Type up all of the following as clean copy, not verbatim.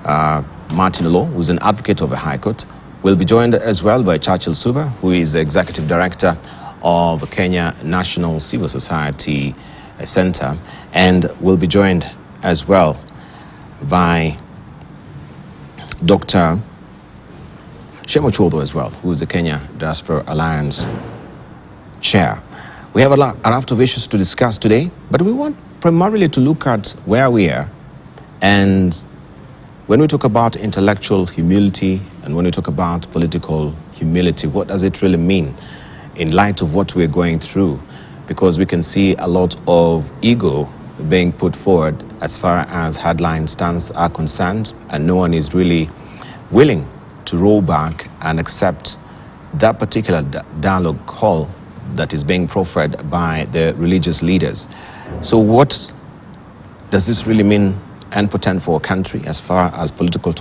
Martin Law, who's an advocate of the High Court. We'll be joined as well by Churchill Suba, who is the Executive Director of Kenya National Civil Society Center. And we'll be joined as well by Dr. Shemo Chodho as well, who is the Kenya Diaspora Alliance Chair. We have a lot of issues to discuss today, but we want primarily to look at where we are. And when we talk about intellectual humility and when we talk about political humility, what does it really mean in light of what we're going through? Because we can see a lot of ego being put forward as far as headline stands are concerned, and no one is really willing to roll back and accept that particular dialogue call that is being proffered by the religious leaders. So what does this really mean and portend for a country as far as political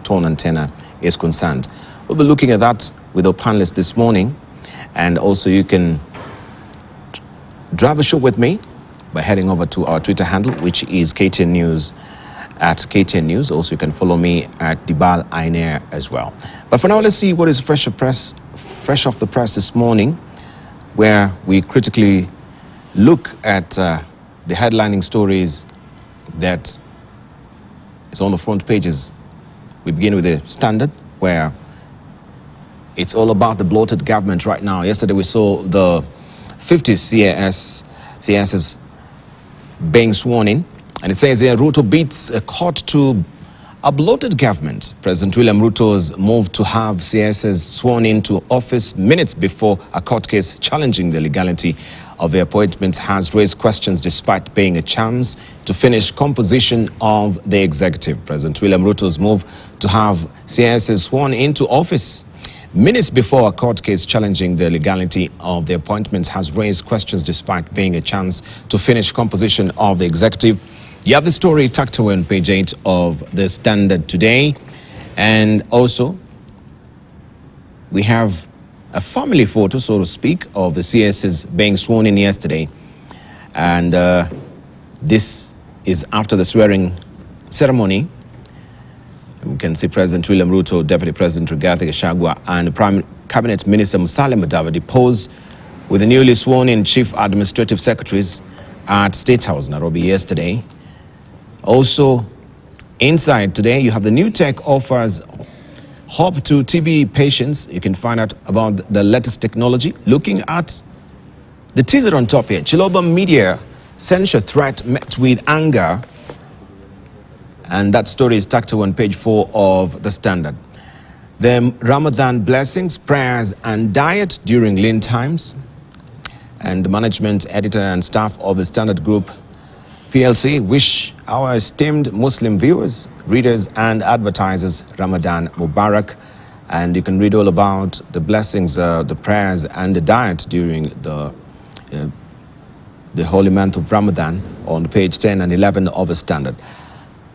tone and tenor is concerned? We'll be looking at that with our panelists this morning, and also you can drive a show with me by heading over to our Twitter handle, which is KTN News at KTN News. Also, you can follow me at Dibal Ainer as well. But for now, let's see what is fresh off the press this morning, where we critically look at the headlining stories that is on the front pages. We begin with the Standard, where it's all about the bloated government right now. Yesterday we saw the 50 CSs being sworn in, and it says here Ruto beats a court to a bloated government. President William Ruto's move to have CSs sworn into office minutes before a court case challenging the legality of the appointment has raised questions despite being a chance to finish composition of the executive. President William Ruto's move to have CSs sworn into office minutes before a court case challenging the legality of the appointment has raised questions despite being a chance to finish composition of the executive. You have the story tucked away on page 8 of the Standard today. And also, we have a family photo, so to speak, of the CSs being sworn in yesterday. And this is after the swearing ceremony. We can see President William Ruto, Deputy President Rigathi Gachagua, and Prime Cabinet Minister Musalia Mudavadi pose with the newly sworn-in Chief Administrative Secretaries at State House, Nairobi, yesterday. Also, inside today, you have the new tech offers hope to TB patients. You can find out about the latest technology. Looking at the teaser on top here, Chiloba Media censure threat met with anger. And that story is tucked away on page 4 of the Standard. The Ramadan blessings, prayers and diet during lean times. And the management, editor and staff of the Standard Group PLC wish our esteemed Muslim viewers, readers and advertisers Ramadan Mubarak. And you can read all about the blessings, the prayers and the diet during the holy month of Ramadan on page 10 and 11 of the Standard.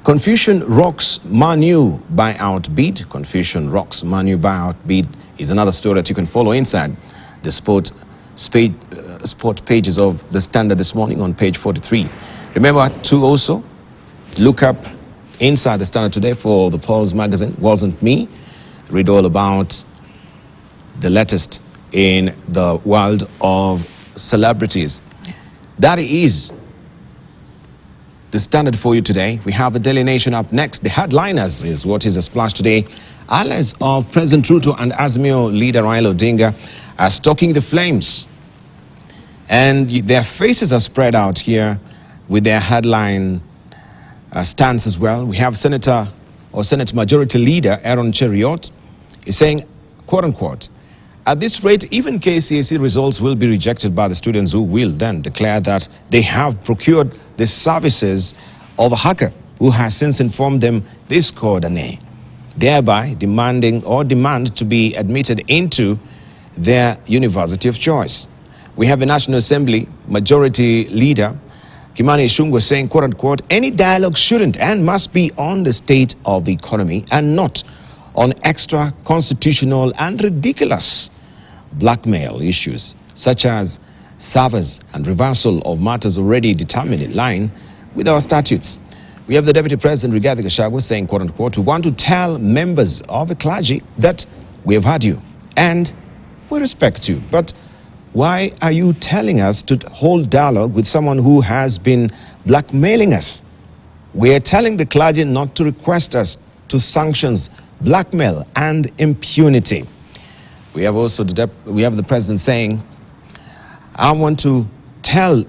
Confusion rocks Man U buyout bid. Confusion rocks Man U buyout bid is another story that you can follow inside the sport pages of the Standard this morning on page 43. Remember to also look up inside the Standard today for the Pulse magazine, Wasn't Me. Read all about the latest in the world of celebrities. That is the Standard for you today. We have the Daily Nation up next. The headliners is what is a splash today. Allies of President Ruto and Azimio leader Raila Odinga are stoking the flames. And their faces are spread out here with their headline stance as well. We have Senate Majority Leader Aaron Cheriot is saying, quote unquote, at this rate, even KCSE results will be rejected by the students who will then declare that they have procured the services of a hacker who has since informed them they scored an A, thereby demand to be admitted into their university of choice. We have a National Assembly Majority Leader Kimani Ichung'wah saying, quote unquote, any dialogue shouldn't and must be on the state of the economy and not on extra constitutional and ridiculous blackmail issues such as servers and reversal of matters already determined in line with our statutes. We have the Deputy President, Rigathi Gachagua, saying, quote unquote, we want to tell members of the clergy that we have heard you and we respect you. But why are you telling us to hold dialogue with someone who has been blackmailing us? We are telling the clergy not to request us to sanctions, blackmail and impunity. We have also the president saying, I want to tell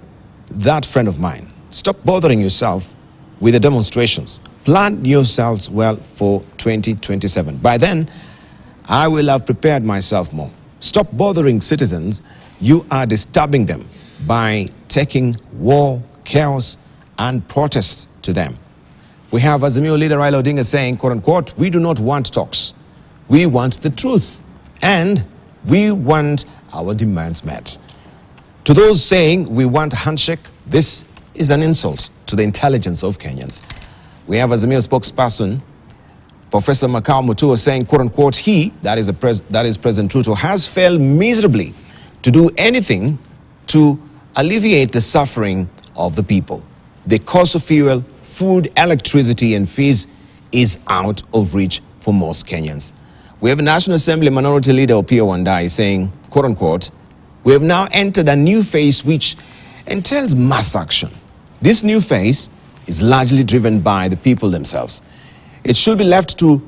that friend of mine, stop bothering yourself with the demonstrations. Plan yourselves well for 2027. By then, I will have prepared myself more. Stop bothering citizens. You are disturbing them by taking war, chaos, and protest to them. We have Azimio leader Raila Odinga saying, quote unquote, we do not want talks. We want the truth. And we want our demands met. To those saying we want a handshake, this is an insult to the intelligence of Kenyans. We have Azimio spokesperson, Professor Makao Mutua, saying, quote unquote, he, that is President Ruto, has failed miserably to do anything to alleviate the suffering of the people. The cost of fuel, food, electricity, and fees is out of reach for most Kenyans. We have a National Assembly Minority Leader Opiyo Wandayi saying, quote unquote, we have now entered a new phase which entails mass action. This new phase is largely driven by the people themselves. It should be left to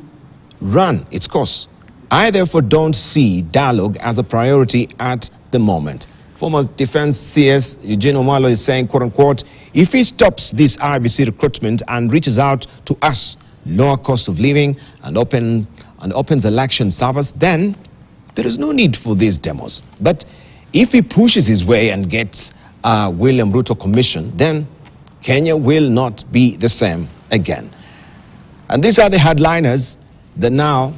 run its course. I therefore don't see dialogue as a priority at the moment. Former Defense CS Eugene Omalo is saying, quote unquote, if he stops this IBC recruitment and reaches out to us, lower cost of living and opens election service, then there is no need for these demos. But if he pushes his way and gets William Ruto commission, then Kenya will not be the same again. And these are the headliners that now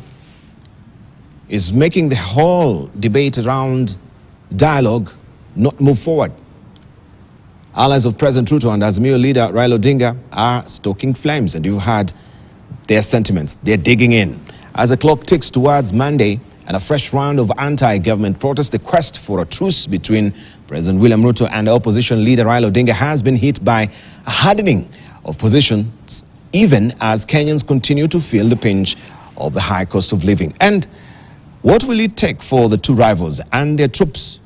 is making the whole debate around dialogue not move forward. Allies of President Ruto and Azimio leader Raila Odinga are stoking flames, and you've heard their sentiments. They're digging in. As the clock ticks towards Monday and a fresh round of anti-government protests, the quest for a truce between President William Ruto and opposition leader Raila Odinga has been hit by a hardening of positions, even as Kenyans continue to feel the pinch of the high cost of living. And what will it take for the two rivals and their troops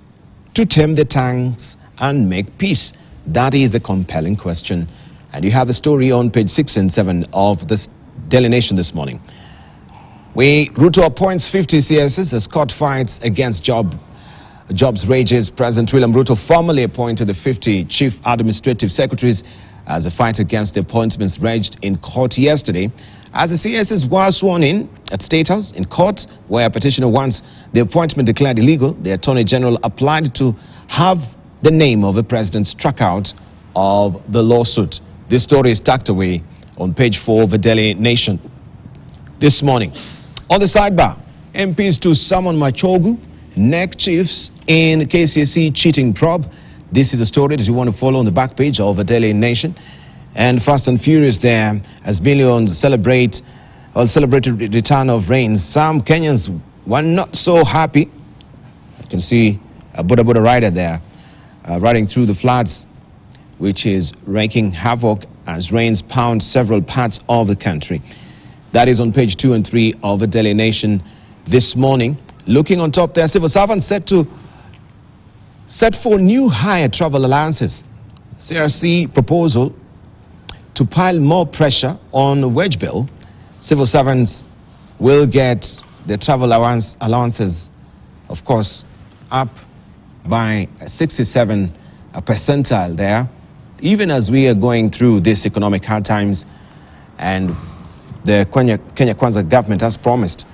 to tame their tongues and make peace? That is the compelling question. And you have the story on page 6 and 7 of this Daily Nation this morning. Ruto appoints 50 CSs as court fights against jobs rages. President William Ruto formally appointed the 50 chief administrative secretaries as a fight against the appointments raged in court yesterday. As the CSs were sworn in at State House in court, where a petitioner wants the appointment declared illegal, the Attorney General applied to have the name of the president struck out of the lawsuit. This story is tucked away on page 4 of the Daily Nation this morning. On the sidebar, MPs to summon Machogu, NEC chiefs in KCSE cheating probe. This is a story that you want to follow on the back page of the Daily Nation. And Fast and Furious there, as millions celebrated the return of rains. Some Kenyans were not so happy. You can see a Buddha rider there riding through the floods, which is wreaking havoc as rains pound several parts of the country. That is on page 2 and 3 of the Daily Nation this morning. Looking on top there, civil servants set for new higher travel allowances. CRC proposal to pile more pressure on wage bill. Civil servants will get their travel allowances, of course, up by 67 percentile there, even as we are going through this economic hard times. And the Kenya Kwanza government has promised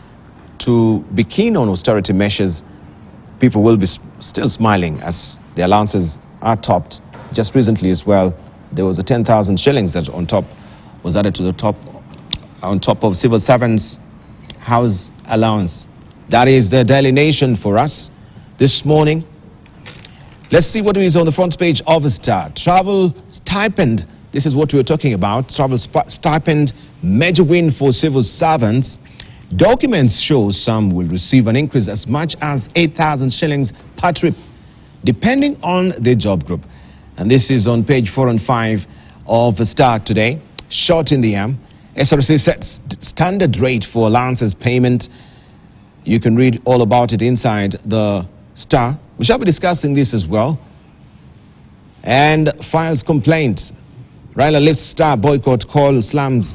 to be keen on austerity measures. People will be still smiling as the allowances are topped. Just recently as well, there was a 10,000 shillings that was added to the top on top of civil servants' house allowance. That is the Daily Nation for us this morning. Let's see what is on the front page of the Star. Travel stipend. This is what we were talking about. Travel stipend, major win for civil servants. Documents show some will receive an increase as much as 8,000 shillings per trip, depending on their job group. And this is on page 4 and 5 of the Star today. shot in the arm. SRC sets standard rate for allowances payment. You can read all about it inside the Star. We shall be discussing this as well. And files complaint. Raila lifts Star boycott call, slams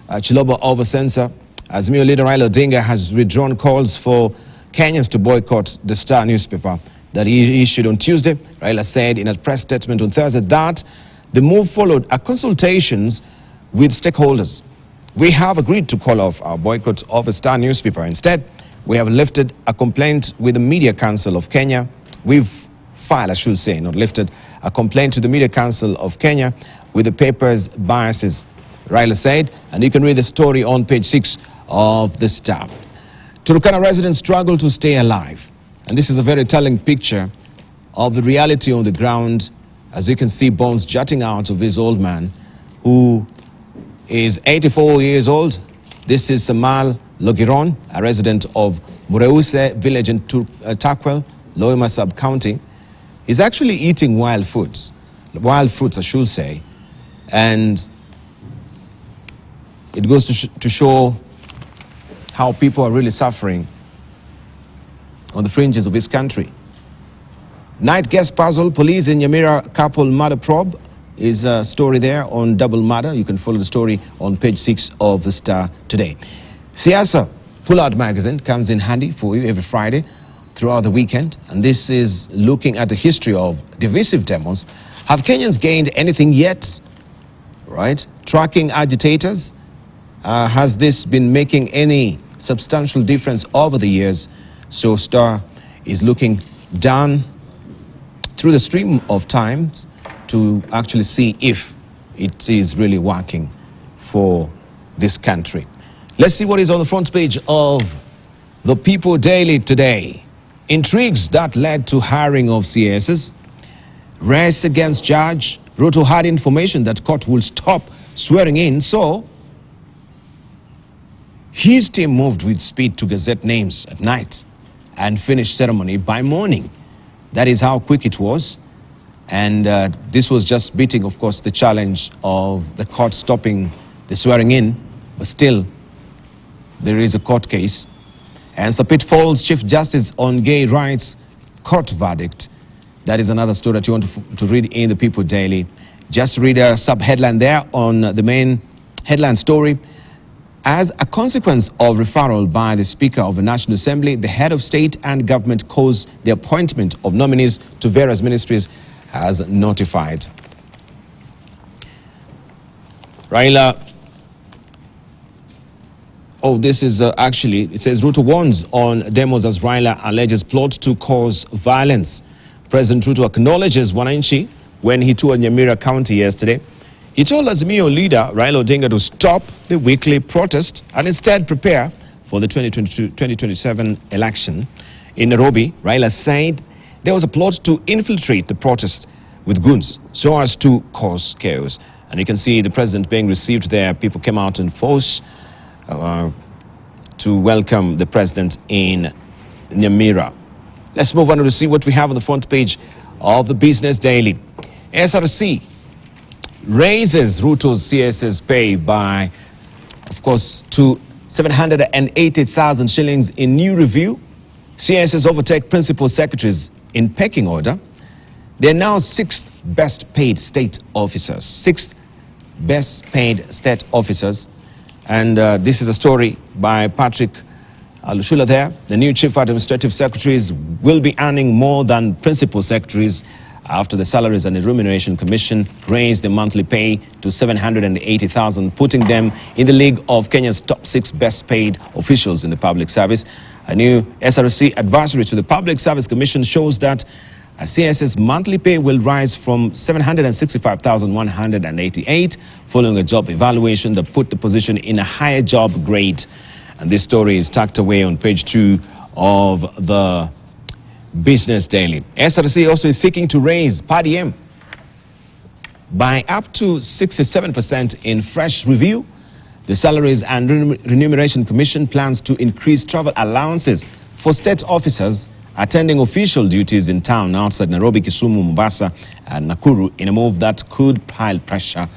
Chiloba over censor. Azimio leader Raila Odinga has withdrawn calls for Kenyans to boycott the Star newspaper that he issued on Tuesday. Raila said in a press statement on Thursday that the move followed a consultations with stakeholders. We have agreed to call off our boycott of a Star newspaper. Instead, we have lifted a complaint with the Media Council of Kenya. We've filed, I should say, not lifted, a complaint to the Media Council of Kenya with the paper's biases, Raila said, and you can read the story on page 6 of the Star. Turkana residents struggle to stay alive. And this is a very telling picture of the reality on the ground. As you can see, bones jutting out of this old man who is 84 years old. This is Samal Logiron, a resident of Mureuse village in Takwel, Loima sub-county. He's actually eating wild fruits, I should say. And it goes to show how people are really suffering on the fringes of this country. Night guest puzzle, police in Nyamira couple murder probe is a story there on double murder. You can follow the story on page 6 of the Star today. Siasa Pull-Out magazine comes in handy for you every Friday throughout the weekend. And this is looking at the history of divisive demos. Have Kenyans gained anything yet? Right? Tracking agitators. Has this been making any substantial difference over the years? So Star is looking down through the stream of times to actually see if it is really working for this country. Let's see what is on the front page of the People Daily today. Intrigues that led to hiring of CSs. Race against judge. Ruto had information that court will stop swearing in, so his team moved with speed to gazette names at night and finish ceremony by morning. That is how quick it was. And this was just beating, of course, the challenge of the court stopping the swearing in. But still, there is a court case. And Sapit Falls Chief Justice on gay rights court verdict. That is another story that you want to read in the People Daily. Just read a sub-headline there on the main headline story. As a consequence of referral by the Speaker of the National Assembly, the head of state and government caused the appointment of nominees to various ministries as notified. Raila. Oh, this is actually, it says Ruto warns on demos as Raila alleges plot to cause violence. President Ruto acknowledges Wananchi when he toured Nyamira County yesterday. He told Azimio leader Raila Odinga to stop the weekly protest and instead prepare for the 2027 election. In Nairobi, Raila said there was a plot to infiltrate the protest with goons so as to cause chaos. And you can see the president being received there. People came out in force to welcome the president in Nyamira. Let's move on to see what we have on the front page of the Business Daily. SRC raises Ruto's CS's pay by, of course, to 780,000 shillings in new review. CSs overtake principal secretaries in pecking order. They're now 6th best paid state officers. 6th best paid state officers. And this is a story by Patrick Lushula there. The new chief administrative secretaries will be earning more than principal secretaries after the Salaries and Remuneration Commission raised the monthly pay to 780,000, putting them in the league of Kenya's top 6 best paid officials in the public service. A new SRC advisory to the Public Service Commission shows that a CS's monthly pay will rise from 765,188 following a job evaluation that put the position in a higher job grade. And this story is tucked away on page 2 of the Business Daily. SRC also is seeking to raise per diem by up to 67% in fresh review. The Salaries and Remuneration Commission plans to increase travel allowances for state officers attending official duties in town outside Nairobi, Kisumu, Mombasa, and Nakuru in a move that could pile pressure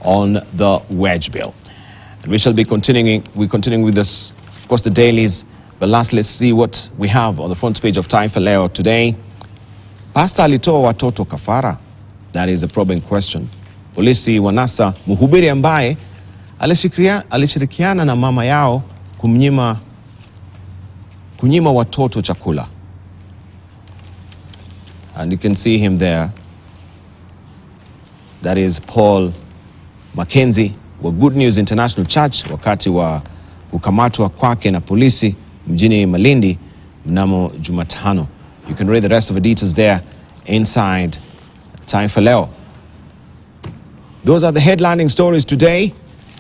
on the wedge bill. And we shall be continuing with this, of course, the dailies. But last, let's see what we have on the front page of Taifa Leo today. Pastor alitoa watoto kafara? That is a probing question. Polisi wanasa mhubiri ambaye alishirikiana na mama yao kunyima watoto chakula. And you can see him there. That is Paul Mackenzie wa Good News International Church wakati wa kukamatwa kwake na polisi mjini Malindi mnamo Jumatano. You can read the rest of the details there inside Taifa Leo. Those are the headlining stories today,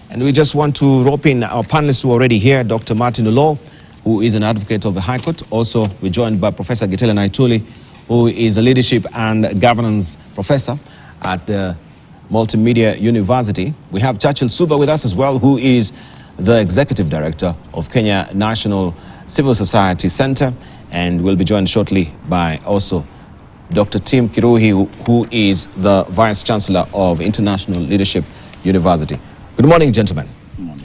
and we just want to rope in our panelists who are already here. Dr. Martin Olo, who is an advocate of the High Court. Also, we're joined by Professor KTN News, who is a leadership and governance professor at the Multimedia University. We have Churchill Suba with us as well, who is the executive director of Kenya National Civil Society Center, and we'll be joined shortly by also Dr. Tim Kiruhi, who is the Vice Chancellor of International Leadership University. Good morning, gentlemen.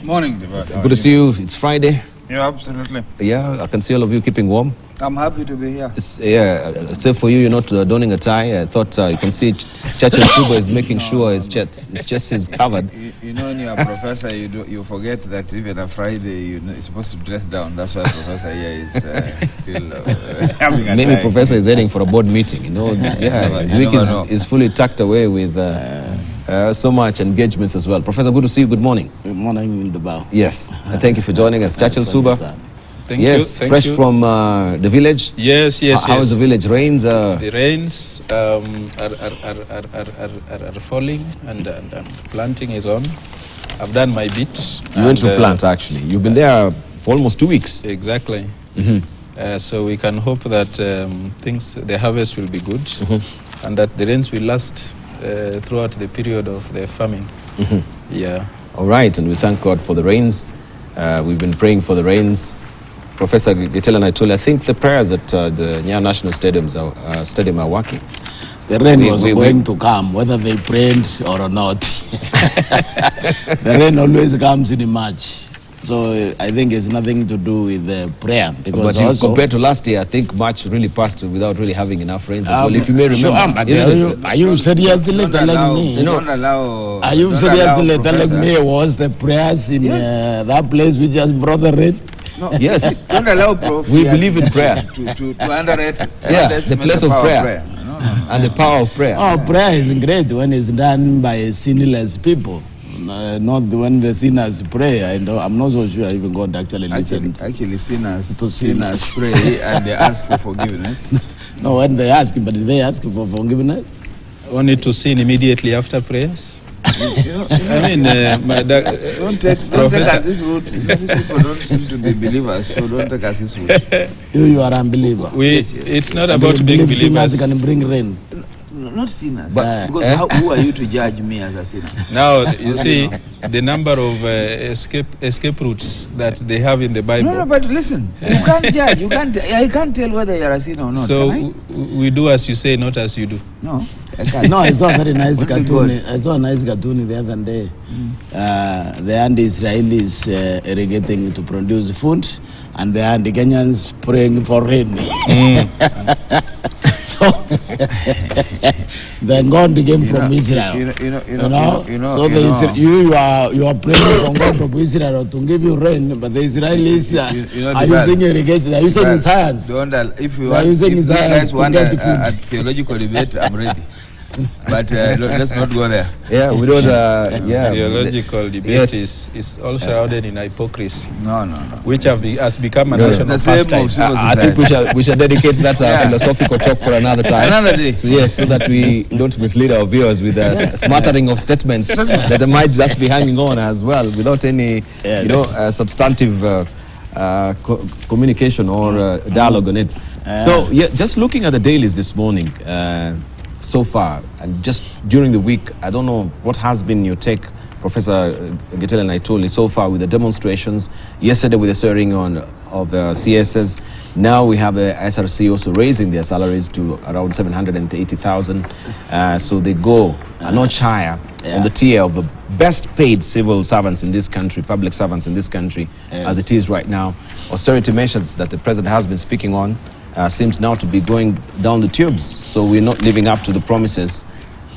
Morning. Good to see you. It's Friday. Yeah, absolutely. Yeah, I can see all of you keeping warm. I'm happy to be here. Except for you, you're not donning a tie. I thought you can see Churchill Suba is making sure his chest is covered. You know, when you're a professor, you forget that even a Friday you're supposed to dress down. That's why Professor here is still having a Many tie. professor is heading for a board meeting. You know, his week is fully tucked away with so much engagements as well. Professor, good to see you. Good morning. Good morning, Dubai. Yes, thank you for joining us. Churchill Suba. Thank you. Fresh from the village. Yes. How is the village? Rains? The rains are falling, and planting is on. I've done my bit. You went to plant, actually. You've been there for almost 2 weeks. Exactly. So we can hope that the harvest will be good, and that the rains will last throughout the period of the farming. Yeah. All right, and we thank God for the rains. We've been praying for the rains. Professor KTN News, I think the prayers at the Nyayo National Stadium are working. The rain was going to come, whether they prayed or not. The rain always comes in March. So I think it's nothing to do with the prayer. Because but also, compared to last year, I think March really passed without really having enough rains as well. If you may remember. Are you seriously telling me? Are you seriously telling me was the prayers in that place which just brought the rain? No. Yes. Don't allow Prof. We believe in prayer. to underrate. The place of prayer. And the power of prayer. Oh, prayer is great when it's done by sinless people. Not when the sinners pray. I'm not so sure even God actually listens. Actually, sinners pray and they ask for forgiveness. No, when they ask, but they ask for forgiveness. Only to sin immediately after prayers. I mean, don't take us this route. These people don't seem to be believers, so don't take us this route. You are unbeliever. It's not about being believers. Sinners can bring rain. Not sinners, because who are you to judge me as a sinner? Now, you see the number of escape routes that they have in the Bible. No, but listen, you can't judge. I can't tell whether you're a sinner or not. So we do as you say, not as you do. No, I can't. No, I saw a very nice cartoon. I saw a nice cartoon the other day. The anti-Israelis irrigating to produce food, and the anti-Kenyans praying for rain. So then God came from Israel. So you are praying from God from Israel to give you rain, but the Israelis are using irrigation. Are using his hands. If you guys want a theological debate, I'm ready. But let's not go there. Yeah, we don't. Theological debate is all shrouded in hypocrisy. No. Which has become a national pastime. I think we shall dedicate that philosophical talk for another time. Another day. So that we don't mislead our viewers with a smattering of statements that might just be hanging on as well without any, substantive communication or dialogue on it. So just looking at the dailies this morning. So far, and just during the week, I don't know what has been your take, Professor KTN News, so far with the demonstrations. Yesterday with the swearing on of CSs. Now we have the SRC also raising their salaries to around 780,000. So they go a notch higher on the tier of the best paid civil servants in this country, public servants in this country, as it is right now. Austerity measures that the president has been speaking on seems now to be going down the tubes. So we're not living up to the promises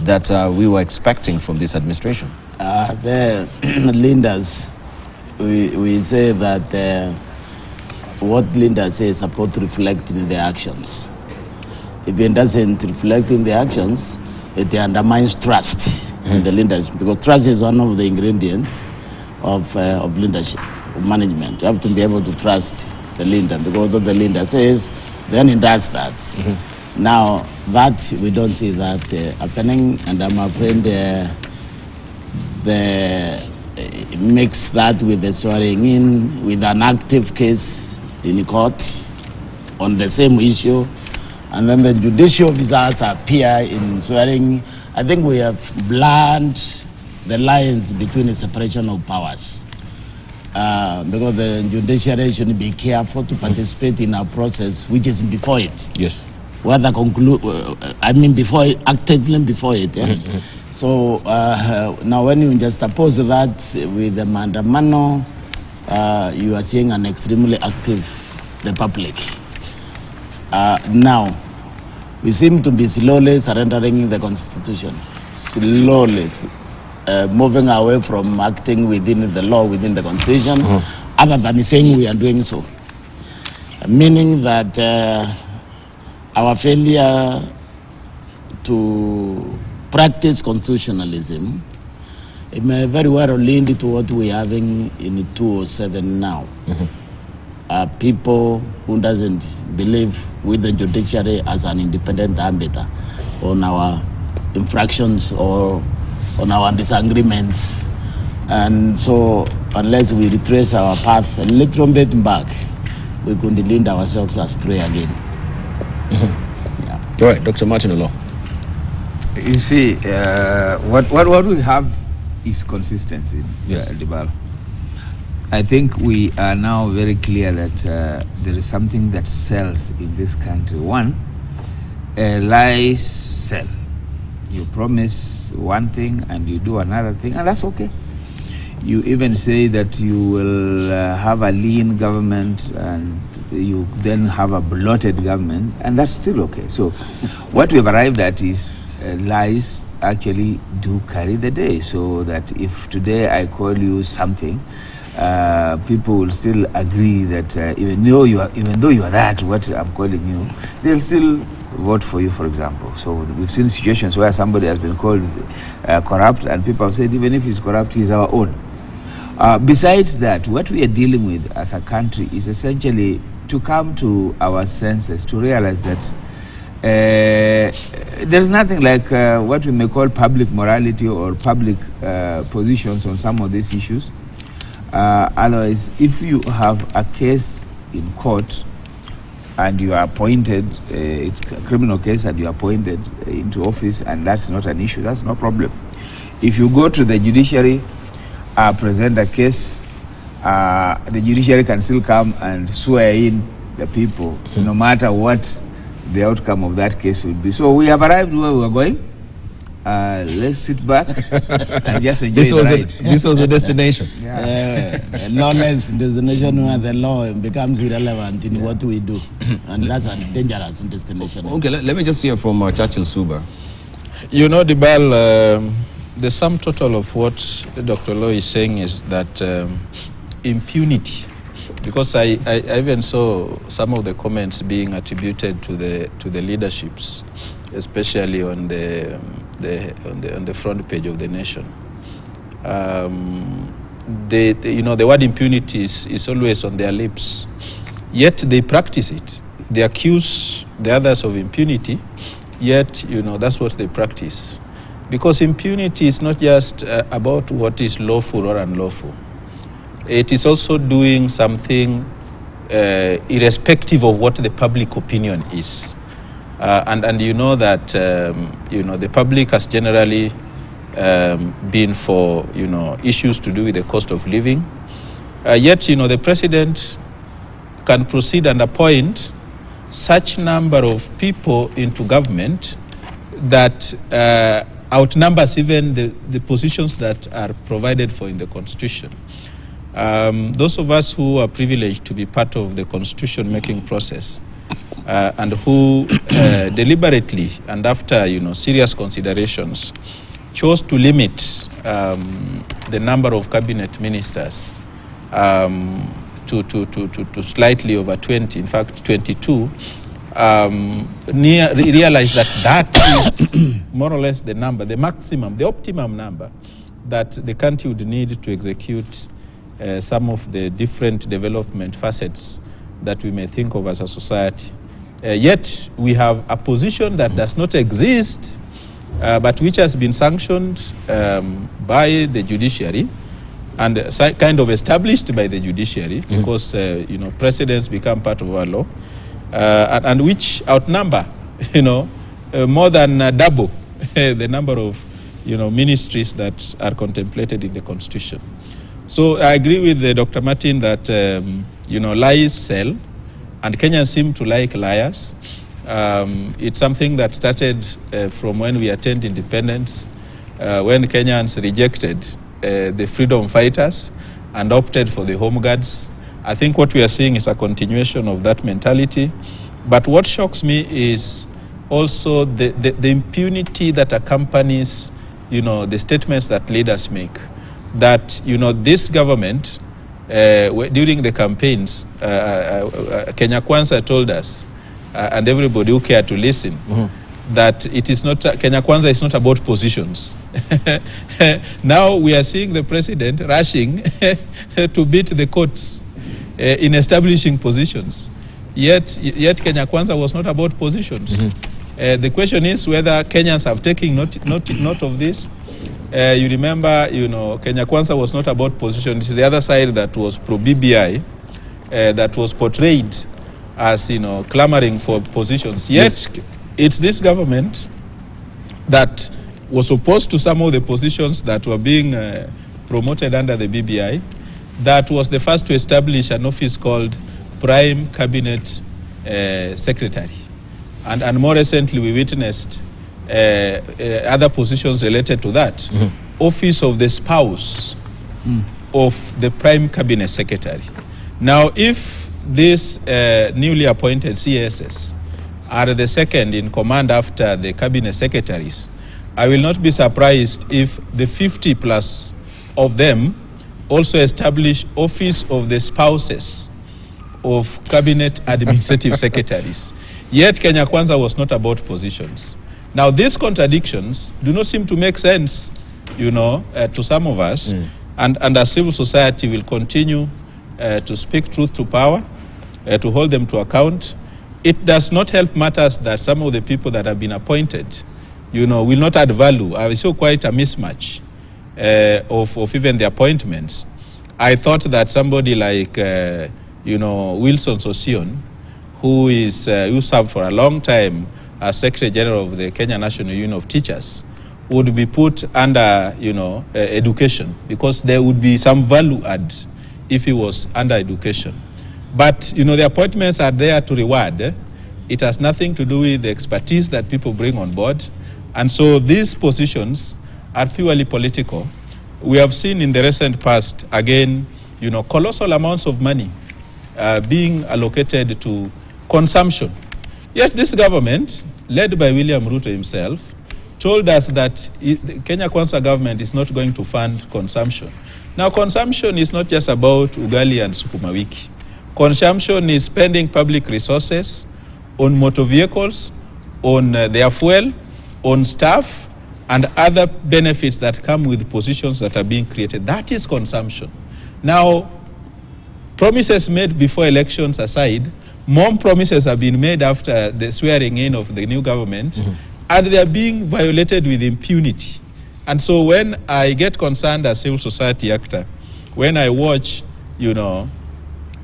that we were expecting from this administration. The Lindas, we say that what Linda says is supposed to reflect in the actions. If it doesn't reflect in the actions, it undermines trust in the leadership, because trust is one of the ingredients of leadership, of management. You have to be able to trust the leader, because what the leader says, then he does that. Now, that we don't see that happening, and I'm afraid mix that with the swearing in, with an active case in court on the same issue, and then the judicial officers appear in swearing. I think we have blurred the lines between the separation of powers, because the judiciary should be careful to participate in a process which is before it. Yes. Whether before it, actively before it. Yeah? So now when you just oppose that with the mandamano, you are seeing an extremely active republic. Now, we seem to be slowly surrendering the constitution, slowly moving away from acting within the law, within the constitution, other than saying we are doing so. Meaning that our failure to practice constitutionalism, it may very well lead to what we're having in 207 now. People who doesn't believe with the judiciary as an independent arbiter on our infractions or on our disagreements. And so unless we retrace our path a little bit back, we could lead ourselves astray again. All right, Dr. Martin Olo. You see, what we have is consistency, Yes. Dibala. I think we are now very clear that there is something that sells in this country. One, lies sell. You promise one thing and you do another thing, and that's okay. You even say that you will have a lean government, and you then have a bloated government, and that's still okay. So what we've arrived at is lies actually do carry the day, so that if today I call you something, people will still agree that even though you are that what I'm calling you, they'll still vote for you, for example. So we've seen situations where somebody has been called corrupt, and people have said even if he's corrupt, he's our own. Besides that, what we are dealing with as a country is essentially to come to our senses, to realize that there's nothing like what we may call public morality or public positions on some of these issues. Otherwise, if you have a case in court and you are appointed, it's a criminal case and you are appointed into office, and that's not an issue, that's no problem. If you go to the judiciary, present a case, the judiciary can still come and swear in the people, no matter what the outcome of that case will be. So we have arrived where we are going. Let's sit back and just enjoy the ride. This was a destination. A lawless destination where the law becomes irrelevant in what we do. And that's a dangerous destination. Okay, let me just hear from Churchill Suba. You know, Dibal, the sum total of what Dr. Lowe is saying is that impunity, because I even saw some of the comments being attributed to the leaderships, especially on the front page of the Nation. The word impunity is always on their lips, yet they practice it. They accuse the others of impunity, yet that's what they practice. Because impunity is not just about what is lawful or unlawful. It is also doing something irrespective of what the public opinion is. And you know that the public has generally been for issues to do with the cost of living. Yet the president can proceed and appoint such number of people into government that outnumbers even the positions that are provided for in the Constitution. Those of us who are privileged to be part of the constitution-making process and who deliberately and after serious considerations chose to limit the number of cabinet ministers to slightly over 20, in fact 22, realize that is more or less the number, the maximum, the optimum number that the country would need to execute some of the different development facets that we may think of as a society. Yet we have a position that does not exist, but which has been sanctioned by the judiciary and kind of established by the judiciary, because precedents become part of our law, and which outnumber more than double the number of ministries that are contemplated in the Constitution. So I agree with Dr. Martin that lies sell, and Kenyans seem to like liars. It's something that started from when we attained independence, when Kenyans rejected the freedom fighters and opted for the home guards. I think what we are seeing is a continuation of that mentality. But what shocks me is also the impunity that accompanies the statements that leaders make. That this government, during the campaigns, Kenya Kwanza told us, and everybody who cared to listen, that it is not, Kenya Kwanza is not about positions. Now we are seeing the president rushing to beat the courts in establishing positions. Yet Kenya Kwanza was not about positions. The question is whether Kenyans have taken note of this. You remember, Kenya Kwanza was not about positions. It's the other side that was pro-BBI, that was portrayed as, clamoring for positions. Yet, it's this government that was opposed to some of the positions that were being promoted under the BBI, that was the first to establish an office called Prime Cabinet Secretary. And more recently, we witnessed other positions related to that. Office of the spouse of the Prime Cabinet Secretary. Now, if these newly appointed CSS are the second in command after the cabinet secretaries, I will not be surprised if the 50 plus of them also establish office of the spouses of cabinet administrative secretaries. Yet Kenya Kwanza was not about positions. Now these contradictions do not seem to make sense, to some of us, and as civil society will continue to speak truth to power, to hold them to account. It does not help matters that some of the people that have been appointed, will not add value. I saw quite a mismatch of even the appointments. I thought that somebody like, Wilson Sosion, who served for a long time as Secretary General of the Kenya National Union of Teachers, would be put under, education, because there would be some value add if he was under education. But, the appointments are there to reward. It has nothing to do with the expertise that people bring on board. And so these positions are purely political. We have seen in the recent past, again, colossal amounts of money being allocated to consumption. Yet this government, led by William Ruto himself, told us that the Kenya Kwanza government is not going to fund consumption. Now, consumption is not just about ugali and sukuma wiki. Consumption is spending public resources on motor vehicles, on their fuel, on staff, and other benefits that come with positions that are being created. That is consumption. Now, promises made before elections aside, more promises have been made after the swearing in of the new government, and they are being violated with impunity. And so when I get concerned as a civil society actor, when I watch,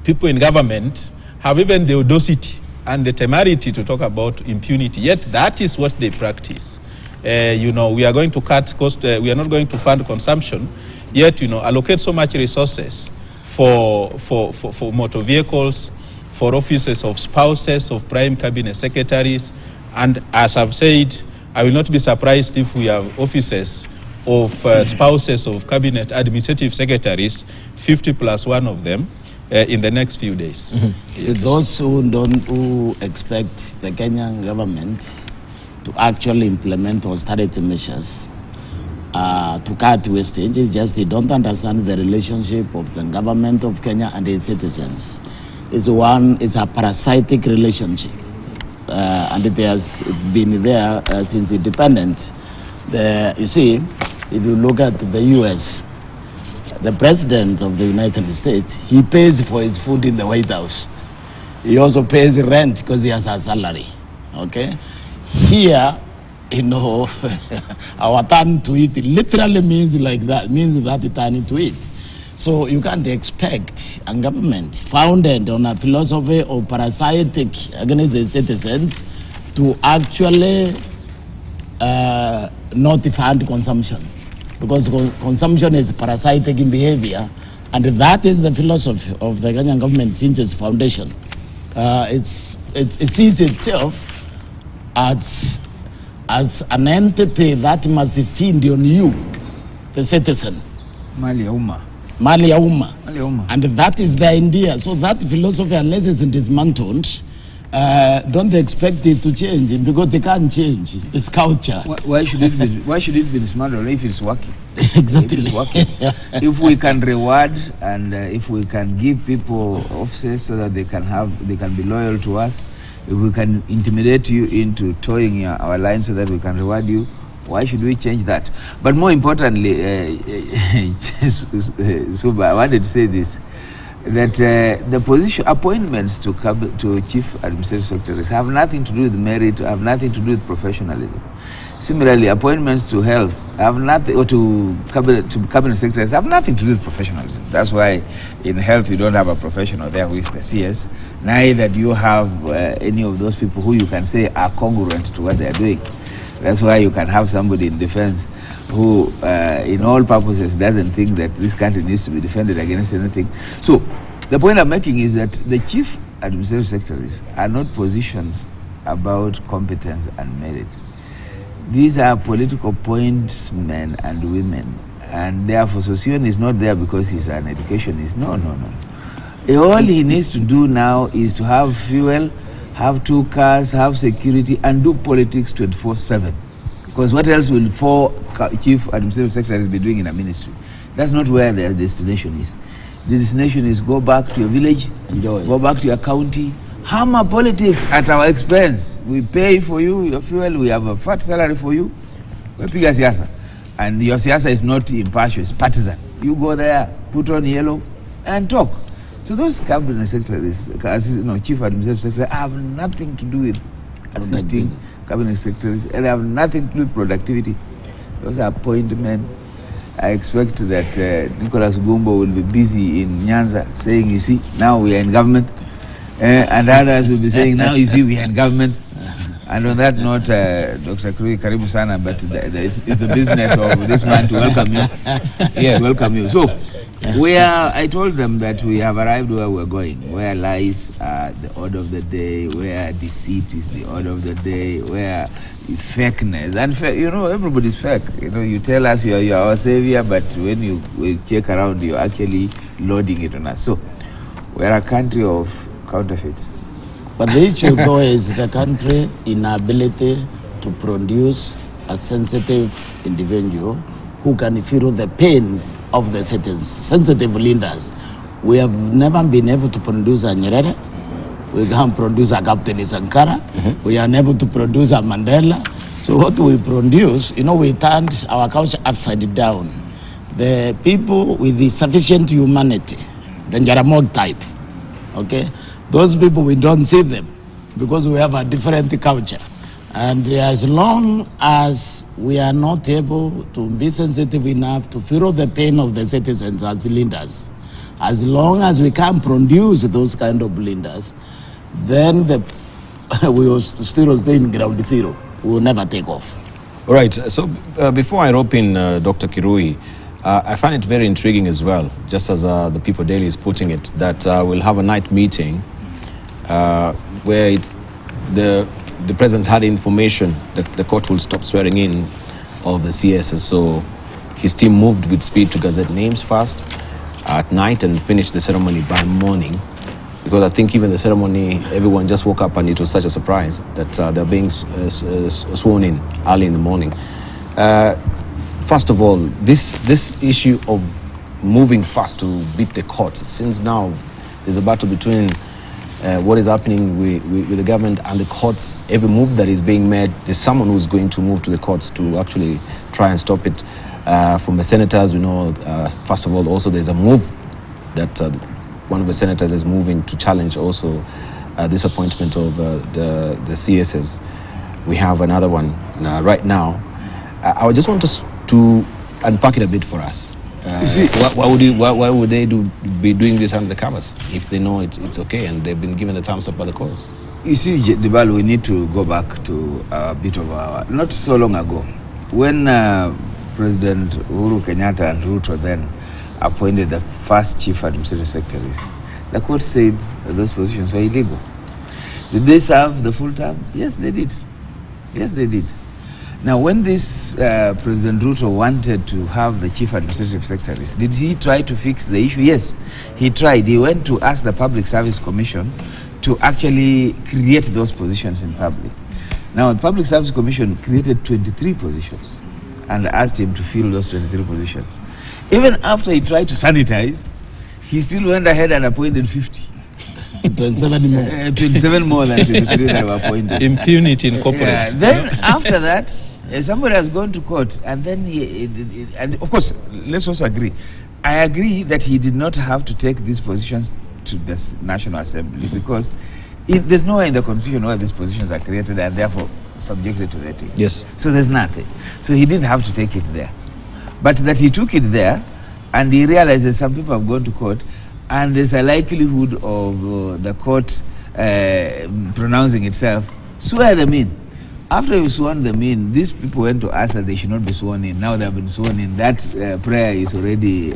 people in government have even the audacity and the temerity to talk about impunity, yet that is what they practice. We are going to cut cost, we are not going to fund consumption, yet, allocate so much resources for motor vehicles, for offices of spouses of prime cabinet secretaries, and as I've said, I will not be surprised if we have offices of spouses of cabinet administrative secretaries, 50 plus one of them, in the next few days. So those who expect the Kenyan government to actually implement austerity measures to cut wastage, it's just they don't understand the relationship of the government of Kenya and its citizens. It's a parasitic relationship, and it has been there since independence. You see, if you look at the U.S., the president of the United States, he pays for his food in the White House. He also pays rent because he has a salary. Okay, here, you know, our turn to eat literally means like that, means that turn to eat. So you can't expect a government founded on a philosophy of parasitic against the citizens to actually not fund consumption, because consumption is parasitic in behavior, and that is the philosophy of the Kenyan government since its foundation. It sees itself as an entity that must feed on you, the citizen. Mali ya umma. Mali ya umma. And that is the idea. So that philosophy, unless it's dismantled, don't expect it to change, because it can't change. It's culture. Why should it be dismantled if it's working? Exactly. If it's working. If we can reward and if we can give people offices so that they can be loyal to us, if we can intimidate you into towing our line so that we can reward you, why should we change that? But more importantly, Suba, I wanted to say this, that the position appointments to chief administrative secretaries have nothing to do with merit, have nothing to do with professionalism. Similarly, appointments to health have nothing, or to cabinet secretaries have nothing to do with professionalism. That's why in health you don't have a professional there who is the CS. Neither do you have any of those people who you can say are congruent to what they are doing. That's why you can have somebody in defense who, in all purposes, doesn't think that this country needs to be defended against anything. So, the point I'm making is that the chief administrative secretaries are not positions about competence and merit. These are political pointsmen and women, and therefore Sosion is not there because he's an educationist. No. All he needs to do now is to have fuel, have 2 cars, have security, and do politics 24/7. Because what else will 4 chief administrative secretaries be doing in a ministry? That's not where their destination is. The destination is go back to your village, go back to your county, hammer politics at our expense. We pay for you, your fuel, we have a fat salary for you. We pick a siasa. And your siasa is not impartial, it's partisan. You go there, put on yellow, and talk. So those cabinet secretaries, chief administrative secretaries, have nothing to do with assisting cabinet secretaries, and they have nothing to do with productivity. Those are appointments. I expect that Nicholas Gumbo will be busy in Nyanza saying, you see, now we are in government. And others will be saying, now you see, we are in government. And on that note, Dr. Kirui, karibu sana, but it's the business of this man to welcome you. Yes, welcome you. So, I told them that we have arrived where we're going, where lies are the order of the day, where deceit is the order of the day, where fakeness, and everybody's fake. You tell us you're our savior, but when we check around, you're actually loading it on us. So, we're a country of counterfeits. But the issue though is the country inability to produce a sensitive individual who can feel the pain of the citizens, sensitive leaders. We have never been able to produce a Nyerere. We can't produce a Captain Sankara. We are unable to produce a Mandela. So what we produce, we turned our culture upside down. The people with the sufficient humanity, the Jaramogi type, okay? Those people, we don't see them because we have a different culture. And as long as we are not able to be sensitive enough to feel the pain of the citizens as leaders, as long as we can't produce those kind of leaders, then we will still stay in ground zero. We will never take off. All right. So before I rope in Dr. Kirui, I find it very intriguing as well, just as the People Daily is putting it, that we'll have a night meeting where the the president had information that the court will stop swearing in of the CSs, so his team moved with speed to gazette names first at night and finished the ceremony by morning. Because I think even the ceremony, everyone just woke up and it was such a surprise that they're being sworn in early in the morning. First of all, this issue of moving fast to beat the courts, since now there's a battle between what is happening with the government and the courts. Every move that is being made, there's someone who's going to move to the courts to actually try and stop it. From the senators, we know, first of all, also there's a move that one of the senators is moving to challenge also this appointment of the CSs. We have another one right now. I just want to unpack it a bit for us. Why would they be doing this under the covers if they know it's okay and they've been given the thumbs up by the courts? You see, Dibal, we need to go back to a bit of not so long ago, when President Uhuru Kenyatta and Ruto then appointed the first chief administrative secretaries. The court said that those positions were illegal. Did they serve the full term? Yes, they did. Yes, they did. Now, when this President Ruto wanted to have the chief administrative secretaries, did he try to fix the issue? Yes, he tried. He went to ask the Public Service Commission to actually create those positions in public. Now, the Public Service Commission created 23 positions and asked him to fill those 23 positions. Even after he tried to sanitize, he still went ahead and appointed 50. 27 more. 27 more than 23 that were appointed. Impunity in corporate. Then after that, somebody has gone to court, and then and of course, let's also agree. I agree that he did not have to take these positions to the National Assembly because there's nowhere in the Constitution where these positions are created and therefore subjected to vetting. Yes. So there's nothing. So he didn't have to take it there. But that he took it there and he realized that some people have gone to court and there's a likelihood of the court pronouncing itself, swear them in. After you sworn them in, these people went to ask that they should not be sworn in. Now they have been sworn in. That prayer is already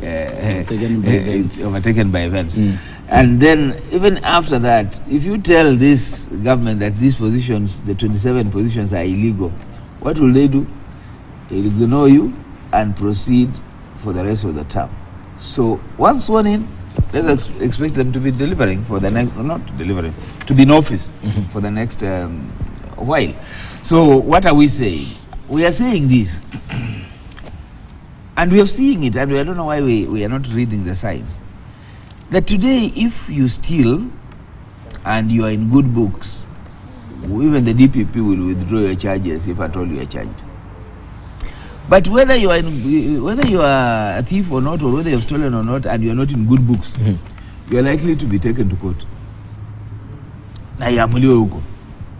overtaken by events. And then, even after that, if you tell this government that these positions, the 27 positions, are illegal, what will they do? They will ignore you and proceed for the rest of the term. So, once sworn in, let's expect them to be delivering for the next, not delivering, to be in office for the next while. So, what are we saying? We are saying this, and we are seeing it, and I don't know why we are not reading the signs. That today, if you steal and you are in good books, even the DPP will withdraw your charges if at all you are charged. But whether you are a thief or not, or whether you have stolen or not, and you are not in good books, you are likely to be taken to court.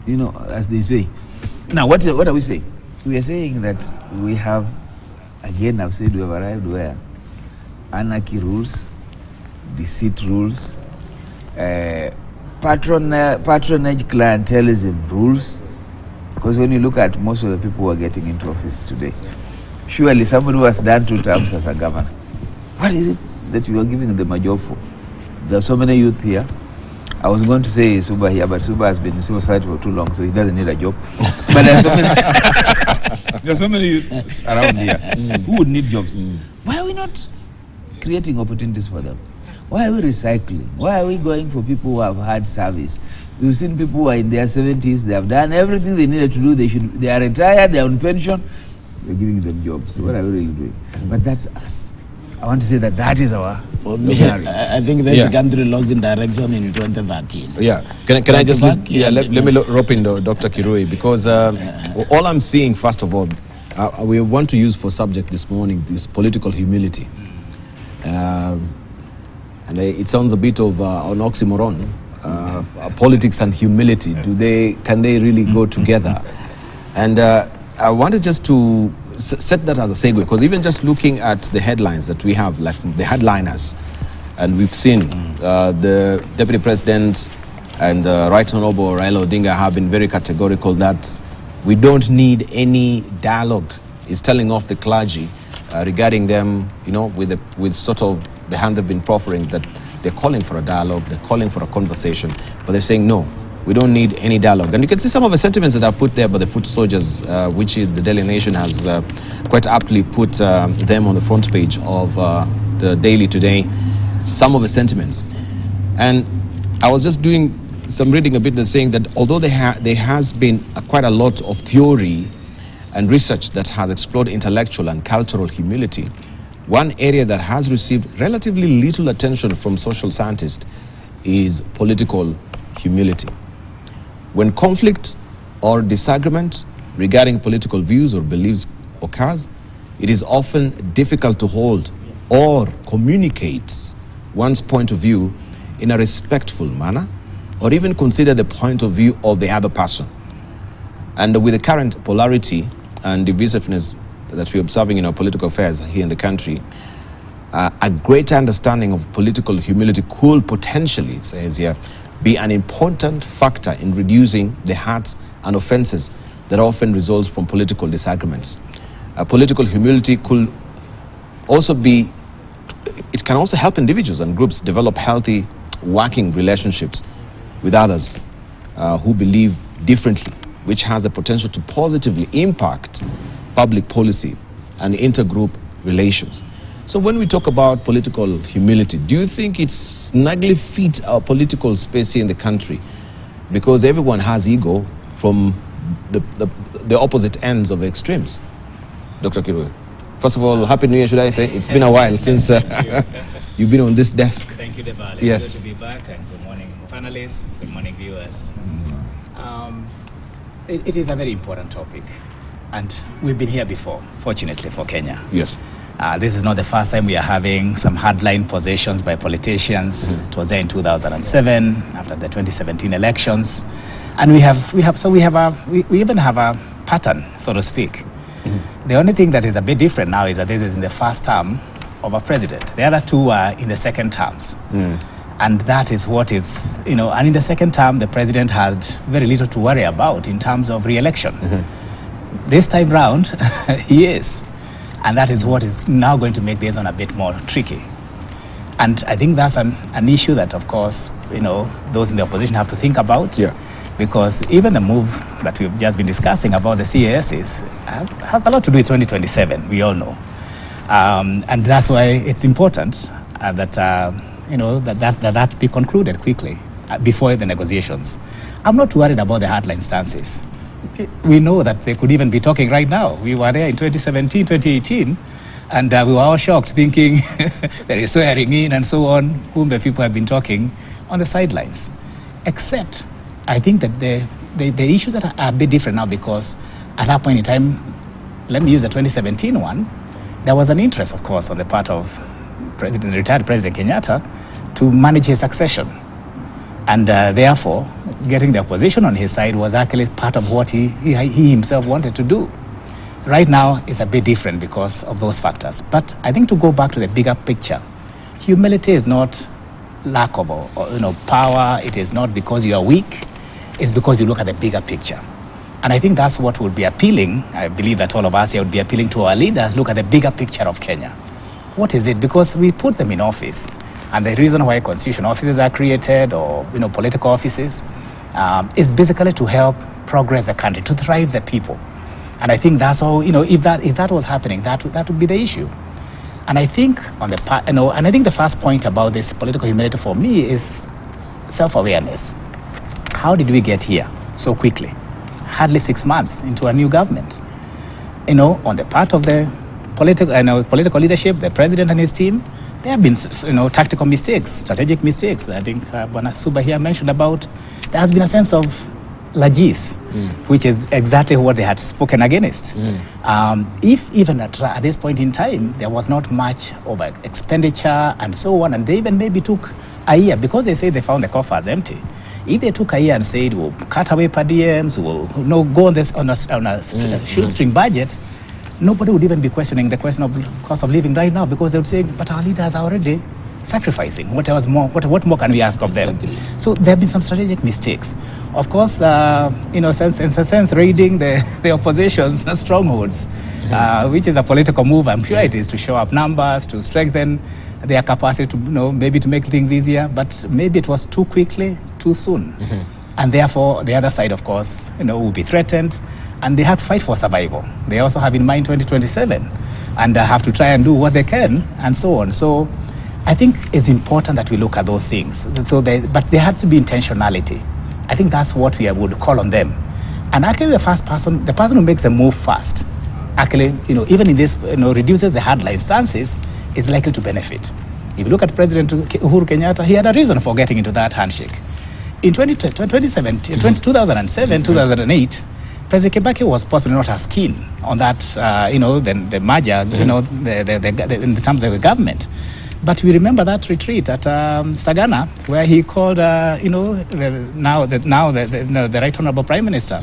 You know, as they say. Now, what are we saying? We are saying that we have, again, I've said we have arrived where anarchy rules, deceit rules, patronage clientelism rules. Because when you look at most of the people who are getting into office today, surely somebody who has done 2 terms as a governor, what is it that you are giving them a job for? There are so many youth here. I was going to say Suba here, but Suba has been in suicide for too long, so he doesn't need a job. But there are so many youths around here who would need jobs. Why are we not creating opportunities for them? Why are we recycling? Why are we going for people who have had service? We've seen people who are in their 70s, they have done everything they needed to do, they are retired, they are on pension, we're giving them jobs. So what are we really doing? But that's us. I want to say that is our scenario. I think this country lost in direction in 2013. Yeah. Can I just let me rope in Dr. Kirui, because all I'm seeing, first of all, we want to use for subject this morning this political humility. And it sounds a bit of an oxymoron. Politics and humility, can they really go together? And I wanted just to set that as a segue, because even just looking at the headlines that we have, like the headliners, and we've seen the Deputy President and Right Honorable Raila Odinga have been very categorical that we don't need any dialogue. It's telling off the clergy regarding them, you know, with sort of the hand they've been proffering, that they're calling for a dialogue, they're calling for a conversation, but they're saying no, We don't need any dialogue. And you can see some of the sentiments that are put there by the foot soldiers, which is the Daily Nation has quite aptly put them on the front page of the Daily today. Some of the sentiments. And I was just doing some reading a bit and saying that although there has been quite a lot of theory and research that has explored intellectual and cultural humility, one area that has received relatively little attention from social scientists is political humility. When conflict or disagreement regarding political views or beliefs occurs, it is often difficult to hold or communicate one's point of view in a respectful manner, or even consider the point of view of the other person. And with the current polarity and divisiveness that we're observing in our political affairs here in the country, a greater understanding of political humility could potentially, it says here, be an important factor in reducing the hurts and offenses that often result from political disagreements. Political humility could also be, it can also help individuals and groups develop healthy working relationships with others who believe differently, which has the potential to positively impact public policy and intergroup relations. So when we talk about political humility, do you think it snugly fits our political space here in the country? Because everyone has ego from the opposite ends of extremes. Dr. Kirwe, first of all, Happy New Year, should I say? It's been a while since you've been on this desk. Thank you, Debale. Yes. Good to be back, and good morning, panelists. Good morning, viewers. It is a very important topic, and we've been here before, fortunately for Kenya. Yes. This is not the first time we are having some hardline positions by politicians. It was there in 2007 after the 2017 elections, and we even have a pattern, so to speak. The only thing that is a bit different now is that this is in the first term of a president. The other two are in the second terms. And that is what is, and in the second term, the president had very little to worry about in terms of re-election. This time round, he is. And that is what is now going to make this one a bit more tricky. And I think that's an issue that, of course, those in the opposition have to think about. Yeah. Because even the move that we've just been discussing about the CASs has a lot to do with 2027, we all know. And that's why it's important that that be concluded quickly before the negotiations. I'm not worried about the hardline stances. We know that they could even be talking right now. We were there in 2017, 2018, and we were all shocked thinking there is swearing in and so on. Kumbe people have been talking on the sidelines. Except, I think that the issues that are a bit different now, because at that point in time, let me use the 2017 one, there was an interest, of course, on the part of retired President Kenyatta to manage his succession. And therefore, getting the opposition on his side was actually part of what he himself wanted to do. Right now, it's a bit different because of those factors. But I think to go back to the bigger picture, humility is not lack of power. It is not because you are weak. It's because you look at the bigger picture. And I think that's what would be appealing. I believe that all of us here would be appealing to our leaders. Look at the bigger picture of Kenya. What is it? Because we put them in office. And the reason why constitutional offices are created, or political offices, is basically to help progress the country, to thrive the people. And I think that's all. If that was happening, that would be the issue. And I think and I think the first point about this political humility for me is self-awareness. How did we get here so quickly? Hardly 6 months into a new government. On the part of the political leadership, the president and his team, there have been, tactical mistakes, strategic mistakes. I think Bwana Suba here mentioned about. There has been a sense of lagis, which is exactly what they had spoken against. If even at this point in time, there was not much of expenditure and so on, and they even maybe took a year, because they say they found the coffers empty. If they took a year and said, we'll cut away per diems, we'll go on a shoestring budget, nobody would even be questioning the question of cost of living right now, because they would say, but our leaders are already sacrificing. What more can we ask of them? Exactly. So there have been some strategic mistakes. Of course, in a sense, raiding the opposition's strongholds, which is a political move. I'm sure it is to show up numbers, to strengthen their capacity to, maybe to make things easier, but maybe it was too quickly, too soon. And therefore, the other side, of course, will be threatened, and they have to fight for survival. They also have in mind 2027, and have to try and do what they can, and so on. So I think it's important that we look at those things. But there has to be intentionality. I think that's what we would call on them. And actually, the person who makes the move first, actually, even in this, reduces the hardline stances, is likely to benefit. If you look at President Uhuru Kenyatta, he had a reason for getting into that handshake. In 2007, 2008, President Kibaki was possibly not as keen on that, the merger, in terms of the government. But we remember that retreat at Sagana, where he called, the Right Honorable Prime Minister.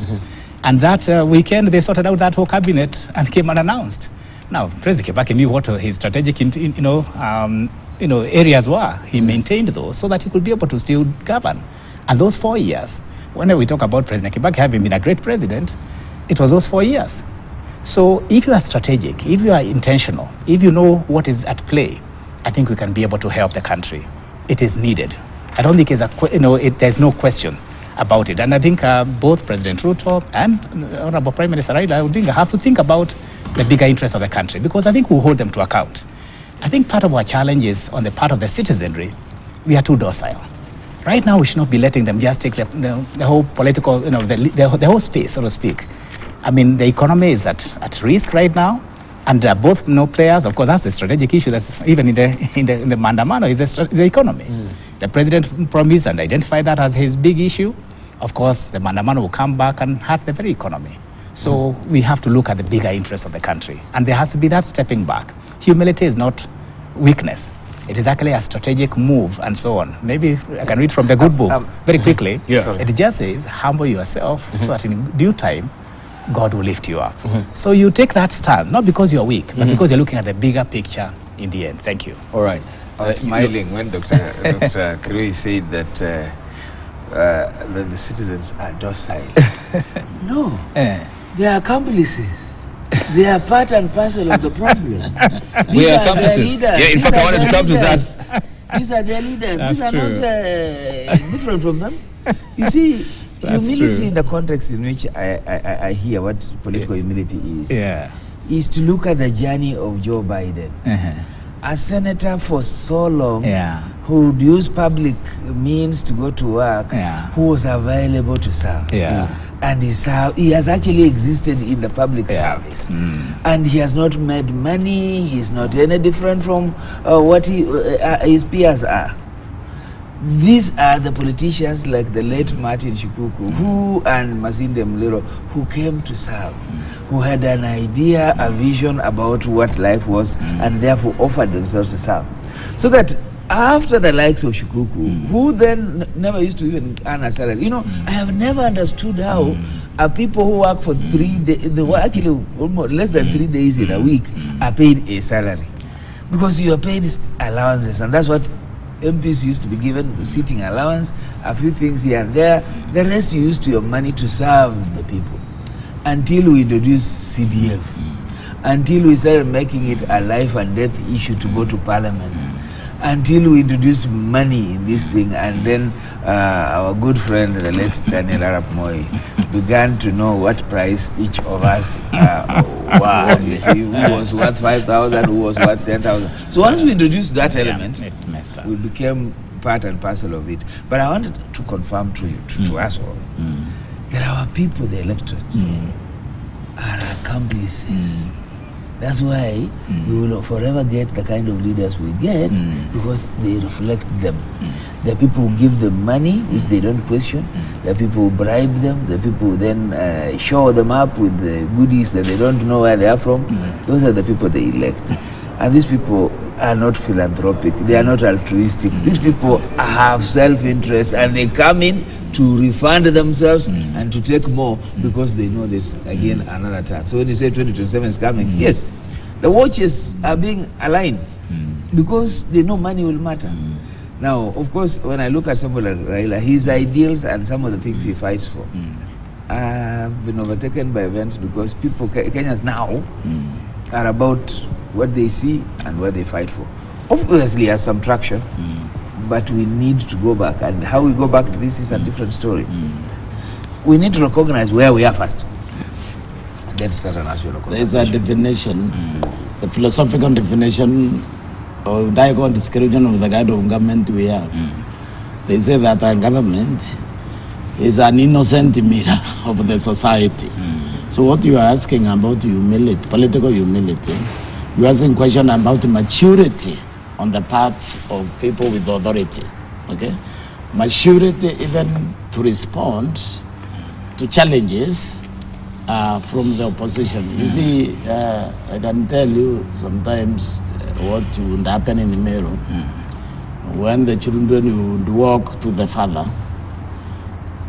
And that weekend, they sorted out that whole cabinet and came unannounced. Now, President Kibaki knew what his strategic, areas were. He maintained those so that he could be able to still govern. And those 4 years, whenever we talk about President Kibaki having been a great president, it was those 4 years. So if you are strategic, if you are intentional, if you know what is at play, I think we can be able to help the country. It is needed. I don't think there's no question about it. And I think both President Ruto and Honorable Prime Minister Raila Odinga have to think about the bigger interests of the country, because I think we'll hold them to account. I think part of our challenge is on the part of the citizenry, we are too docile. Right now, we should not be letting them just take the whole political, the whole space, so to speak. I mean, the economy is at risk right now, and both players. Of course, that's the strategic issue. That's even in the Mandamano is the economy. The president promised and identified that as his big issue. Of course, the Mandamano will come back and hurt the very economy. So we have to look at the bigger interests of the country, and there has to be that stepping back. Humility is not weakness. It is actually a strategic move, and so on. Maybe I can read from the good book very quickly. It just says, humble yourself so that in due time, God will lift you up. So you take that stance, not because you're weak, but because you're looking at the bigger picture in the end. Thank you. All right. I was smiling when Dr. Kirui said that the citizens are docile. No, they are accomplices. They are part and parcel of the problem. These are their leaders. Yeah, in fact, I wanted to come to that. These are their leaders. That's These are true. not different from them. You see, humility in the context in which I hear what political humility is to look at the journey of Joe Biden. A senator for so long who would use public means to go to work, who was available to serve. And he has actually existed in the public service. And he has not made money. He's not any different from what his peers are. These are the politicians like the late Martin Shikuku and Masinde Muliro, who came to serve, who had an idea, a vision about what life was, and therefore offered themselves to serve. So that after the likes of Shikuku, who then never used to even earn a salary. I have never understood how people who work for 3 days, they were actually almost less than 3 days in a week, are paid a salary. Because you are paid allowances, and that's what MPs used to be given, sitting allowance, a few things here and there. The rest you used to your money to serve the people. Until we introduced CDF, until we started making it a life and death issue to go to parliament, until we introduced money in this thing, and then our good friend, the late Daniel Arap Moi, began to know what price each of us were. Who was worth 5,000, who was worth 10,000. So once we introduced that element, we became part and parcel of it. But I wanted to confirm to you, to us all, that our people, the electorates, are accomplices. That's why we will forever get the kind of leaders we get, because they reflect them. The people who give them money, which they don't question. The people who bribe them. The people who then show them up with the goodies that they don't know where they are from. Those are the people they elect. And these people are not philanthropic. They are not altruistic. These people have self-interest, and they come in to refund themselves and to take more because they know there's again another turn. So when you say 2027 is coming, yes, the watches are being aligned because they know money will matter. Now, of course, when I look at somebody like Raila, his ideals and some of the things he fights for have been overtaken by events because people, Kenyans now, are about what they see and what they fight for. Obviously, has some traction, but we need to go back. And how we go back to this is a different story. We need to recognize where we are first. That's not an actual There's a definition, the philosophical definition or diagonal description of the kind of government we have. They say that our government is an innocent mirror of the society. So what you are asking about humility, political humility, you are asking question about maturity on the part of people with authority. Okay, maturity even to respond to challenges from the opposition. You see, I can tell you sometimes what would happen in Meru when the children would walk to the father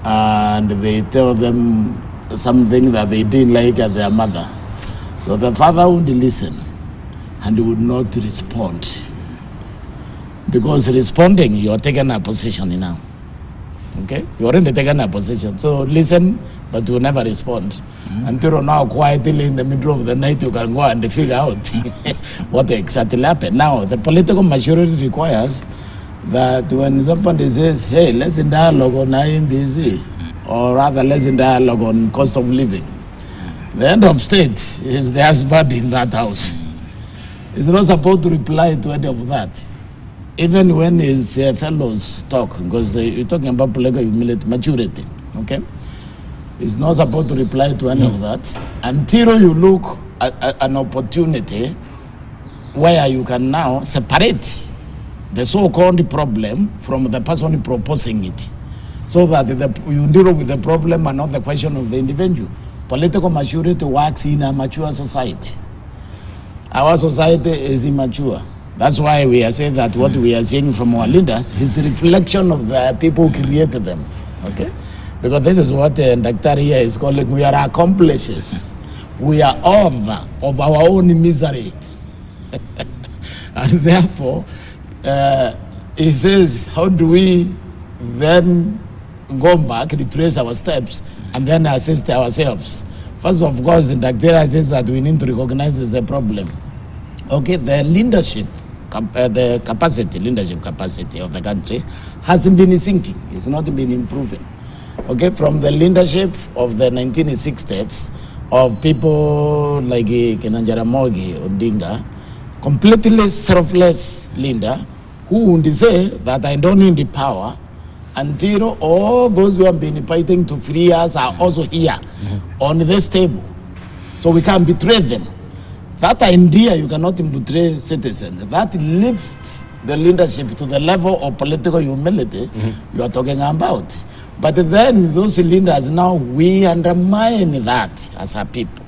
and they tell them something that they didn't like at their mother. So the father would listen and would not respond. Because responding, you are taking a position now. Okay? You already taken a position. So listen, but you never respond. Until now, quietly in the middle of the night, you can go and figure out what exactly happened. Now, the political maturity requires that when somebody says, hey, let's in dialogue on IMBC, or rather, let's in dialogue on cost of living, the end of state is the husband in that house. He's not supposed to reply to any of that. Even when his fellows talk, because you're talking about political humility, maturity, okay? He's not supposed to reply to any of that until you look at an opportunity where you can now separate the so-called problem from the person proposing it, so that you deal with the problem and not the question of the individual. Political maturity works in a mature society. Our society is immature. That's why we are saying that what we are seeing from our leaders is a reflection of the people who created them. Okay? Because this is what Dr. here is calling, we are accomplices. We are author of our own misery. And therefore, he says, how do we then go back, retrace our steps, and then assist ourselves? First of course, Dr. says that we need to recognize there's a problem. Okay, the leadership, the leadership capacity of the country hasn't been sinking. It's not been improving. Okay, from the leadership of the 1960s, of people like Kenanjaramogi Odinga, completely selfless leader, who would say that I don't need the power until all those who have been fighting to free us are also here on this table. So we can't betray them. That idea, you cannot betray citizens. That lifts the leadership to the level of political humility you are talking about. But then those leaders now, we undermine that as a people.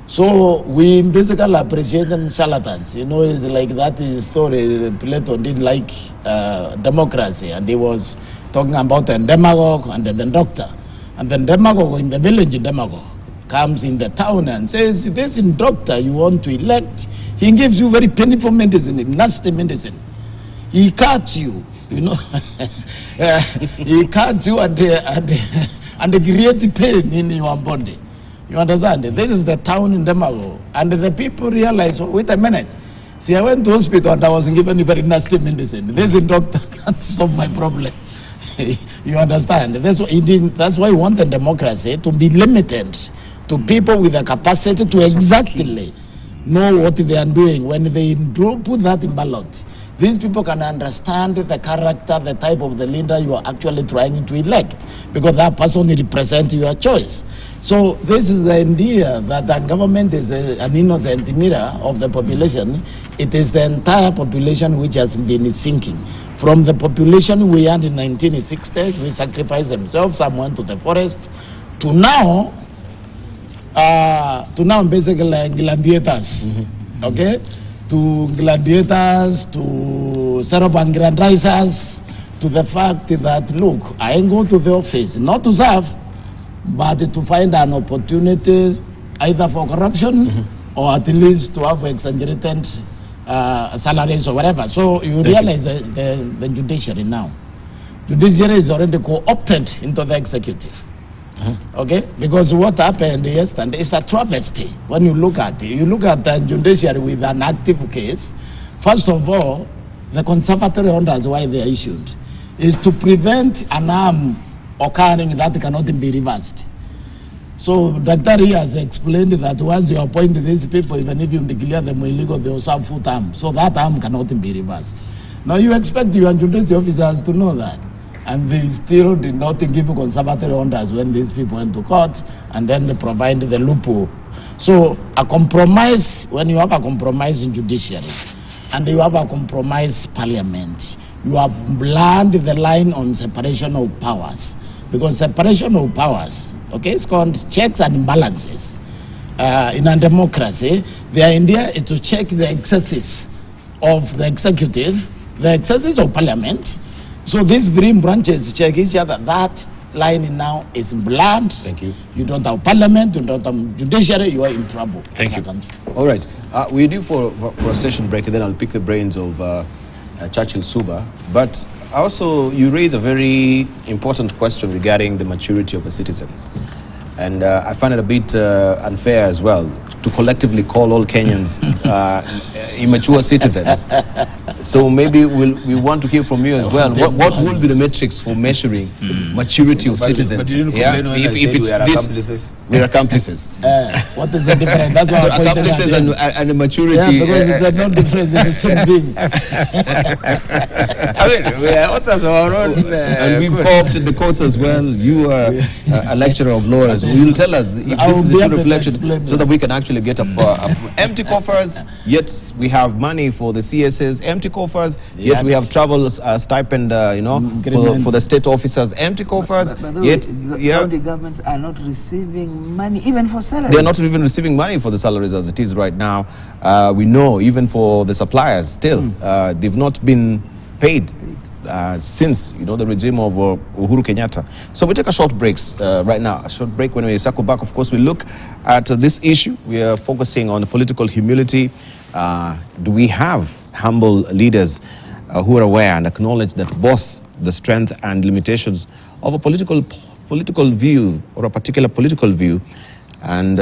So we basically appreciate them charlatans. You know, it's like that is story. Plato didn't like democracy, and he was talking about a demagogue and the doctor. And then demagogue in the village, demagogue comes in the town and says, this doctor you want to elect, he gives you very painful medicine, nasty medicine. He cuts you, you know. He cuts you and creates pain in your body. You understand? This is the town in Demago. And the people realize, oh, wait a minute. See, I went to hospital and I was given very nasty medicine. This doctor can't solve my problem. You understand? That's why we want the democracy to be limited to people with the capacity to exactly know what they are doing. When they put that in ballot, these people can understand the character, the type of the leader you are actually trying to elect, because that person represents your choice. So this is the idea that the government is an innocent mirror of the population. It is the entire population which has been sinking. From the population we had in 1960s, we sacrificed themselves, some went to the forest, to now basically gladiators, okay? To gladiators, to set up aggrandizers, to the fact that, look, I ain't going to the office, not to serve, but to find an opportunity either for corruption or at least to have exaggerated salaries or whatever. So you realize the judiciary now. Judiciary is already co-opted into the executive. Okay? Because what happened yesterday is a travesty. When you look at it, you look at the judiciary with an active case. First of all, the conservatory orders, why they are issued, is to prevent an harm occurring that cannot be reversed. So Dr. has explained that once you appoint these people, even if you declare them illegal, they will serve full term. So that harm cannot be reversed. Now you expect your judicial officers to know that. And they still did not give conservatory orders when these people went to court, and then they provide the loophole. So a compromise, when you have a compromise in judiciary, and you have a compromise parliament, you have blurred the line on separation of powers. Because separation of powers, okay, it's called checks and balances. In a democracy, the idea is to check the excesses of the executive, the excesses of parliament. So these three branches check each other. That line now is blurred. Thank you. You don't have parliament, you don't have judiciary, you are in trouble. Thank you. All right. We're due for a session break, and then I'll pick the brains of Churchill Suba. But also, you raise a very important question regarding the maturity of a citizen. And I find it a bit unfair as well to collectively call all Kenyans immature citizens. So maybe we want to hear from you as well. What will be the metrics for measuring maturity of citizens? But you didn't complain when I said we are accomplices. We're accomplices. What is the difference? That's why so accomplices and maturity. Yeah, because it's no difference. It's the same thing. I mean, we are authors of our own. And we've co-opted the courts as well. You are a lecturer of lawyers. Will you tell us if this is a true reflection so that we can actually get empty coffers, yet we have money for the CSS, empty coffers, yet we have travel stipend, for the state officers, empty coffers, yet county governments are not receiving money even for salaries. They're not even receiving money for the salaries as it is right now. We know even for the suppliers still, they've not been paid since the regime of Uhuru Kenyatta. So we take a short break right now. A short break. When we circle back, of course, we look at this issue. We are focusing on political humility. Do we have humble leaders who are aware and acknowledge that both the strength and limitations of a political view or a particular political view, and